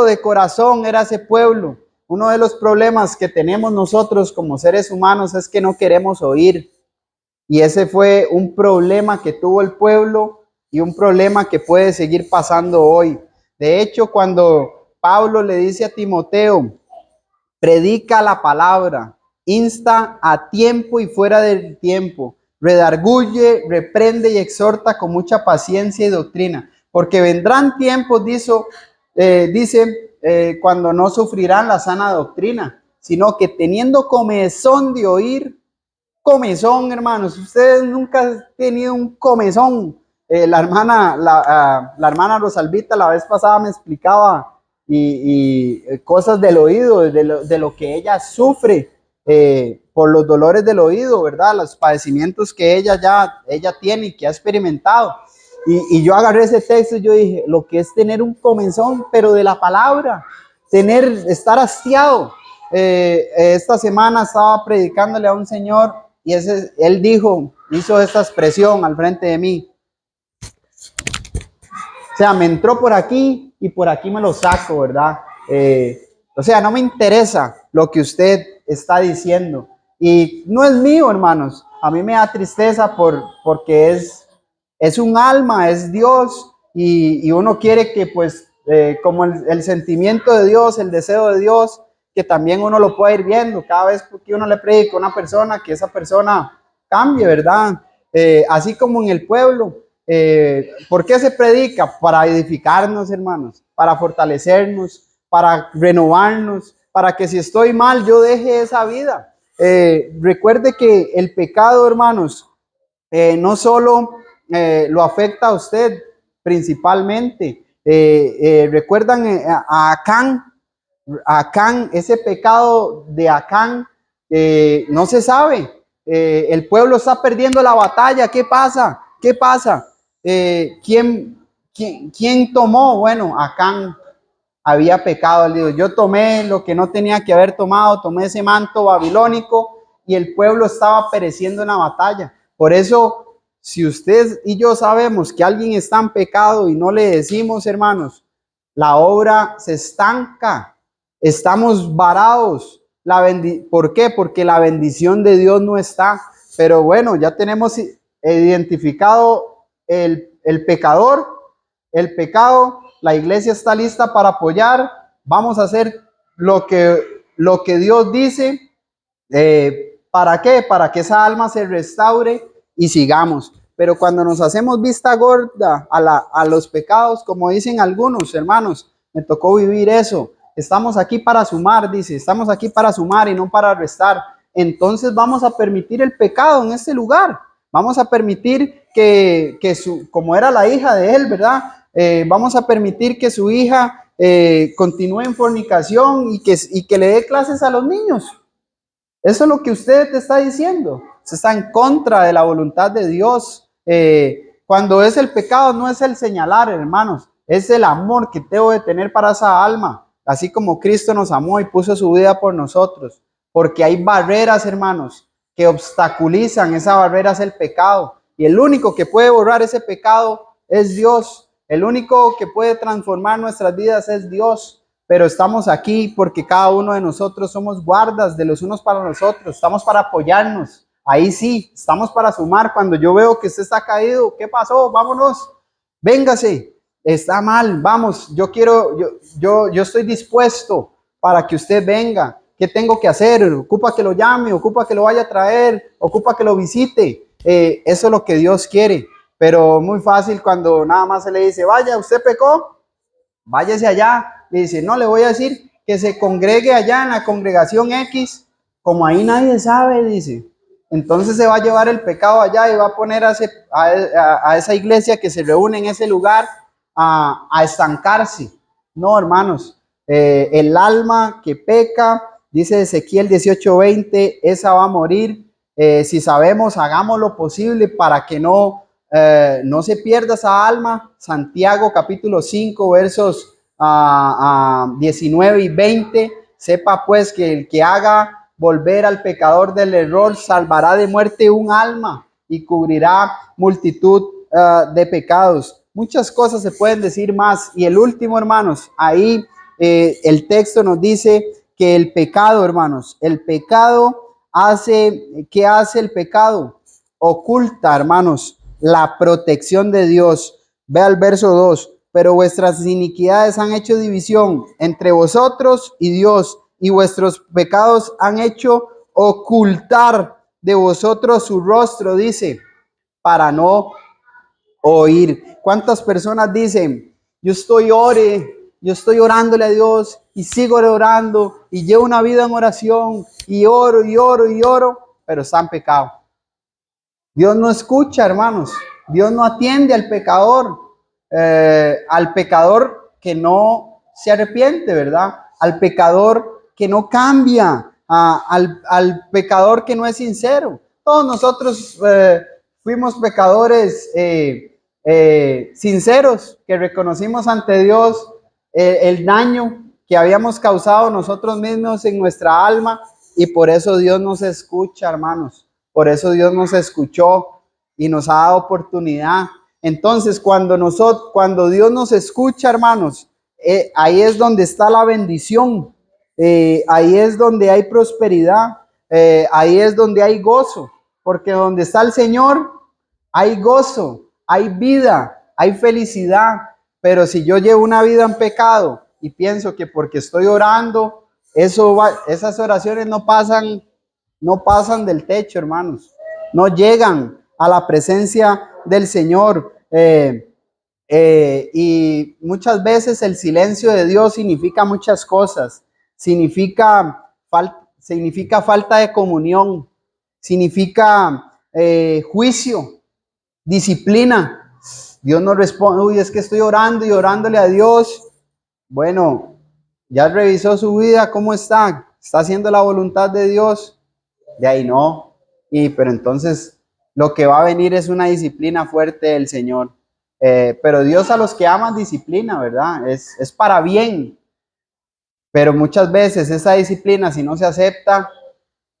de corazón era ese pueblo. Uno de los problemas que tenemos nosotros como seres humanos es que no queremos oír. Y ese fue un problema que tuvo el pueblo y un problema que puede seguir pasando hoy. De hecho, cuando Pablo le dice a Timoteo, predica la palabra, insta a tiempo y fuera del tiempo, redarguye, reprende y exhorta con mucha paciencia y doctrina, porque vendrán tiempos, dice, cuando no sufrirán la sana doctrina, sino que teniendo comezón de oír, comezón, hermanos, ustedes nunca han tenido un comezón. La hermana Rosalvita la vez pasada me explicaba y cosas del oído, de lo que ella sufre por los dolores del oído, ¿verdad? Los padecimientos que ella tiene y que ha experimentado. Y yo agarré ese texto y yo dije, lo que es tener un comezón, pero de la palabra, estar hastiado. Esta semana estaba predicándole a un señor y él hizo esta expresión al frente de mí. O sea, me entró por aquí y por aquí me lo saco, ¿verdad? O sea, no me interesa lo que usted está diciendo. Y no es mío, hermanos. A mí me da tristeza porque es un alma, es Dios. Y uno quiere que, pues, como el sentimiento de Dios, el deseo de Dios, que también uno lo pueda ir viendo cada vez que uno le predica a una persona, que esa persona cambie, ¿verdad? Así como en el pueblo. ¿Por qué se predica? Para edificarnos, hermanos, para fortalecernos, para renovarnos, para que si estoy mal yo deje esa vida. Recuerde que el pecado, hermanos, no solo lo afecta a usted principalmente. ¿Recuerdan a Acán? Acán, ese pecado de Acán, no se sabe. El pueblo está perdiendo la batalla. ¿Qué pasa? ¿Qué pasa? ¿Quién tomó? Bueno, Acán había pecado. Digo, yo tomé lo que no tenía que haber tomado, tomé ese manto babilónico y el pueblo estaba pereciendo en la batalla. Por eso, si usted y yo sabemos que alguien está en pecado y no le decimos, hermanos, la obra se estanca. Estamos varados. ¿Por qué? Porque la bendición de Dios no está. Pero bueno, ya tenemos identificado el pecador, el pecado. La iglesia está lista para apoyar. Vamos a hacer lo que Dios dice. ¿Para qué? Para que esa alma se restaure y sigamos. Pero cuando nos hacemos vista gorda a los pecados, como dicen algunos hermanos, me tocó vivir eso. Estamos aquí para sumar, dice, estamos aquí para sumar y no para restar. Entonces vamos a permitir el pecado en este lugar. Vamos a permitir que como era la hija de él, ¿verdad? vamos a permitir que su hija continúe en fornicación y que le dé clases a los niños. Eso es lo que usted te está diciendo. Se está en contra de la voluntad de Dios. Cuando es el pecado, no es el señalar, hermanos, es el amor que debo de tener para esa alma, así como Cristo nos amó y puso su vida por nosotros. Porque hay barreras, hermanos, que obstaculizan. Esa barrera es el pecado. Y el único que puede borrar ese pecado es Dios. El único que puede transformar nuestras vidas es Dios. Pero estamos aquí porque cada uno de nosotros somos guardas de los unos para los otros. Estamos para apoyarnos. Ahí sí, estamos para sumar. Cuando yo veo que usted está caído, ¿qué pasó? Vámonos. Véngase. Está mal. Vamos. Yo estoy dispuesto para que usted venga. ¿Qué tengo que hacer? Ocupa que lo llame, ocupa que lo vaya a traer, ocupa que lo visite. Eso es lo que Dios quiere. Pero muy fácil cuando nada más se le dice, vaya, usted pecó, váyase allá. Le dice, no, le voy a decir que se congregue allá en la congregación X. Como ahí nadie sabe, dice. Entonces se va a llevar el pecado allá y va a poner a esa iglesia que se reúne en ese lugar a estancarse. No, hermanos. El alma que peca, dice Ezequiel 18:20, esa va a morir. Si sabemos, hagamos lo posible para que no se pierda esa alma. Santiago capítulo 5 versos 19 y 20. Sepa pues que el que haga volver al pecador del error salvará de muerte un alma y cubrirá multitud de pecados. Muchas cosas se pueden decir más. Y el último, hermanos, ahí el texto nos dice que el pecado, hermanos, el pecado ¿qué hace el pecado? Oculta, hermanos, la protección de Dios. Ve al verso 2. Pero vuestras iniquidades han hecho división entre vosotros y Dios, y vuestros pecados han hecho ocultar de vosotros su rostro, dice, para no oír. ¿Cuántas personas dicen, yo estoy orándole a Dios y sigo orando y llevo una vida en oración y oro y oro y oro, pero está en pecado? Dios no escucha, hermanos. Dios no atiende al pecador que no se arrepiente, ¿verdad? Al pecador que no cambia, al pecador que no es sincero. Todos nosotros fuimos pecadores sinceros, que reconocimos ante Dios el daño que habíamos causado nosotros mismos en nuestra alma, y por eso Dios nos escucha, hermanos. Por eso Dios nos escuchó y nos ha dado oportunidad. Entonces, cuando Dios nos escucha, hermanos, ahí es donde está la bendición, ahí es donde hay prosperidad, ahí es donde hay gozo, porque donde está el Señor hay gozo, hay vida, hay felicidad. Pero si yo llevo una vida en pecado y pienso que porque estoy orando, esas oraciones no pasan del techo, hermanos, no llegan a la presencia del Señor. Y muchas veces el silencio de Dios significa muchas cosas. Significa falta de comunión, significa juicio, disciplina. Dios no responde, uy, es que estoy orando y orándole a Dios. Bueno, ya revisó su vida, ¿cómo está? ¿Está haciendo la voluntad de Dios? De ahí no. Pero entonces lo que va a venir es una disciplina fuerte del Señor. Pero Dios a los que aman disciplina, ¿verdad? Es para bien. Pero muchas veces esa disciplina, si no se acepta,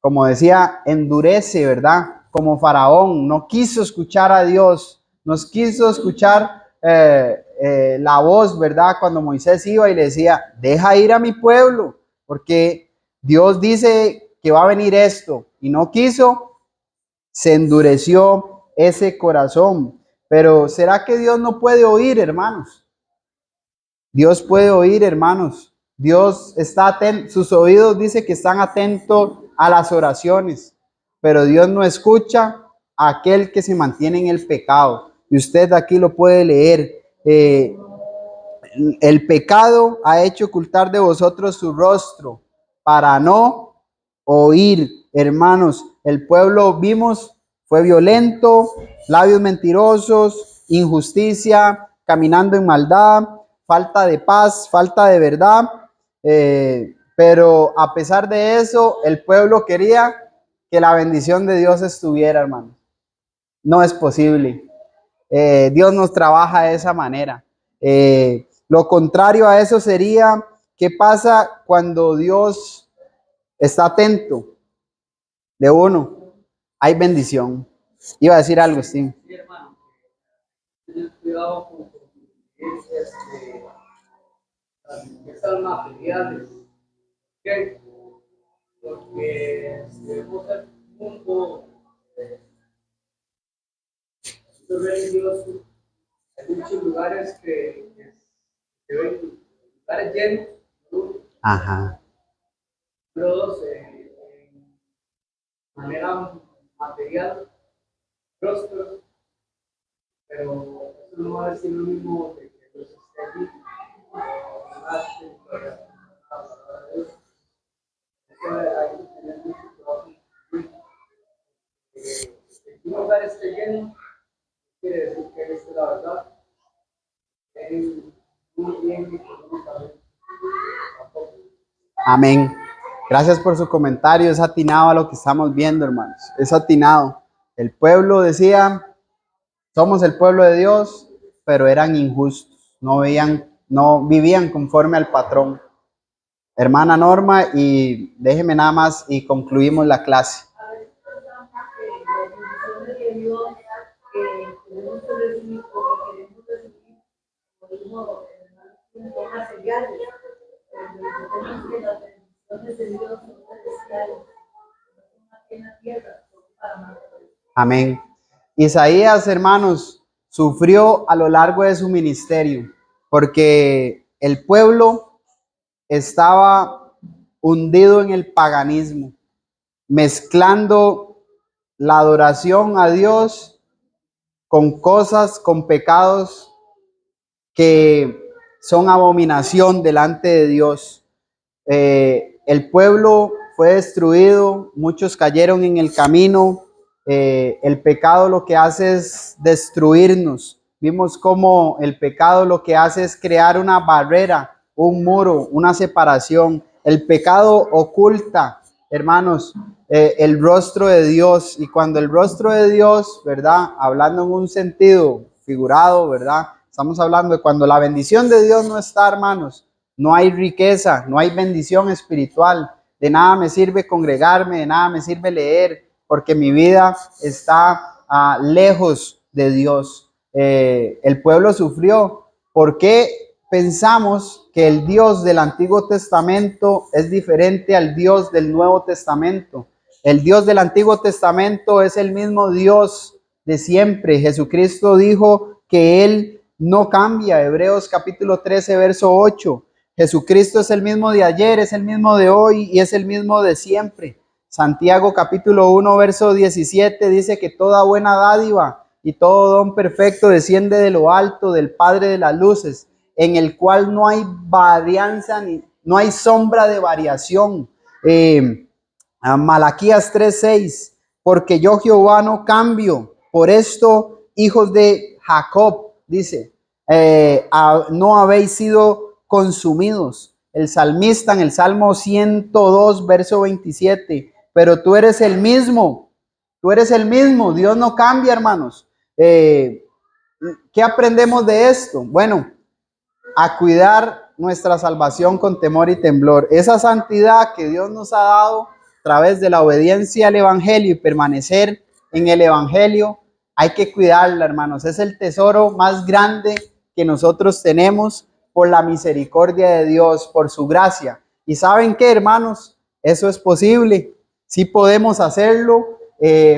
como decía, endurece, ¿verdad? Como Faraón, no quiso escuchar a Dios, no quiso escuchar la voz, ¿verdad? Cuando Moisés iba y le decía, deja ir a mi pueblo, porque Dios dice que va a venir esto, y no quiso, se endureció ese corazón. Pero ¿será que Dios no puede oír, hermanos? Dios puede oír, hermanos. Dios está atento, sus oídos dice que están atentos a las oraciones, pero Dios no escucha a aquel que se mantiene en el pecado. Y usted aquí lo puede leer. El pecado ha hecho ocultar de vosotros su rostro para no oír, hermanos. El pueblo, vimos, fue violento, labios mentirosos, injusticia, caminando en maldad, falta de paz, falta de verdad. Pero a pesar de eso, el pueblo quería que la bendición de Dios estuviera, hermano. No es posible. Dios nos trabaja de esa manera. Lo contrario a eso sería, ¿qué pasa cuando Dios está atento de uno? Hay bendición. Iba a decir algo, Steve. Sí, hermano. Tener cuidado con las riquezas materiales. ¿Okay? Porque vemos el mundo religioso. Hay muchos lugares que ven lugares llenos, ¿no? Ajá. Todos de manera material, prósperos, pero eso no va a decir lo mismo de que Dios esté allí. Hay que tener mucho cuidado. Si un lugar esté lleno, quiere decir que esta es la verdad. Es muy bien que podemos saber tampoco. Amén. Gracias por su comentario. Es atinado a lo que estamos viendo, hermanos. Es atinado. El pueblo decía, somos el pueblo de Dios, pero eran injustos. No vivían conforme al patrón. Hermana Norma, y déjeme nada más y concluimos la clase. A veces pensamos que las bendiciones de Dios tenemos que recibir o que queremos recibir, como dijo el hermano, son materiales. Recordemos que las bendiciones de Dios son celestiales, no son aquí en la tierra, son para más. Amén. Isaías, hermanos, sufrió a lo largo de su ministerio, porque el pueblo estaba hundido en el paganismo, mezclando la adoración a Dios con cosas, con pecados que son abominación delante de Dios. El pueblo fue destruido, muchos cayeron en el camino. El pecado lo que hace es destruirnos. Vimos cómo el pecado lo que hace es crear una barrera, un muro, una separación. El pecado oculta, hermanos, el rostro de Dios. Y cuando el rostro de Dios, ¿verdad? Hablando en un sentido figurado, ¿verdad? Estamos hablando de cuando la bendición de Dios no está, hermanos. No hay riqueza, no hay bendición espiritual. De nada me sirve congregarme, de nada me sirve leer, porque mi vida está lejos de Dios. El pueblo sufrió. ¿Por qué pensamos que el Dios del Antiguo Testamento es diferente al Dios del Nuevo Testamento? El Dios del Antiguo Testamento es el mismo Dios de siempre. Jesucristo dijo que Él no cambia. Hebreos capítulo 13, verso 8. Jesucristo es el mismo de ayer, es el mismo de hoy y es el mismo de siempre. Santiago capítulo 1, verso 17 dice que toda buena dádiva y todo don perfecto desciende de lo alto, del Padre de las luces, en el cual no hay varianza, no hay sombra de variación. Malaquías 3:6, porque yo Jehová no cambio. Por esto, hijos de Jacob, dice, no habéis sido consumidos. El salmista en el Salmo 102, verso 27, pero tú eres el mismo, Dios no cambia, hermanos. ¿Qué aprendemos de esto? Bueno, a cuidar nuestra salvación con temor y temblor. Esa santidad que Dios nos ha dado a través de la obediencia al Evangelio y permanecer en el Evangelio, hay que cuidarla, hermanos. Es el tesoro más grande que nosotros tenemos por la misericordia de Dios, por su gracia. ¿Y saben qué, hermanos? Eso es posible. Sí podemos hacerlo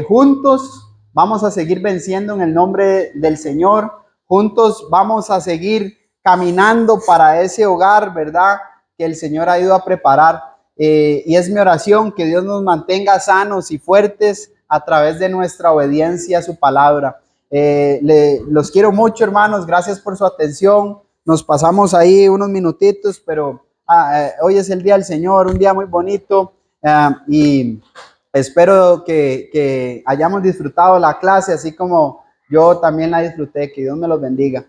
juntos. Vamos a seguir venciendo en el nombre del Señor. Juntos vamos a seguir caminando para ese hogar, ¿verdad? Que el Señor ha ido a preparar. Y es mi oración que Dios nos mantenga sanos y fuertes a través de nuestra obediencia a su palabra. Los quiero mucho, hermanos. Gracias por su atención. Nos pasamos ahí unos minutitos, pero hoy es el día del Señor, un día muy bonito, y espero que hayamos disfrutado la clase, así como yo también la disfruté. Que Dios me los bendiga.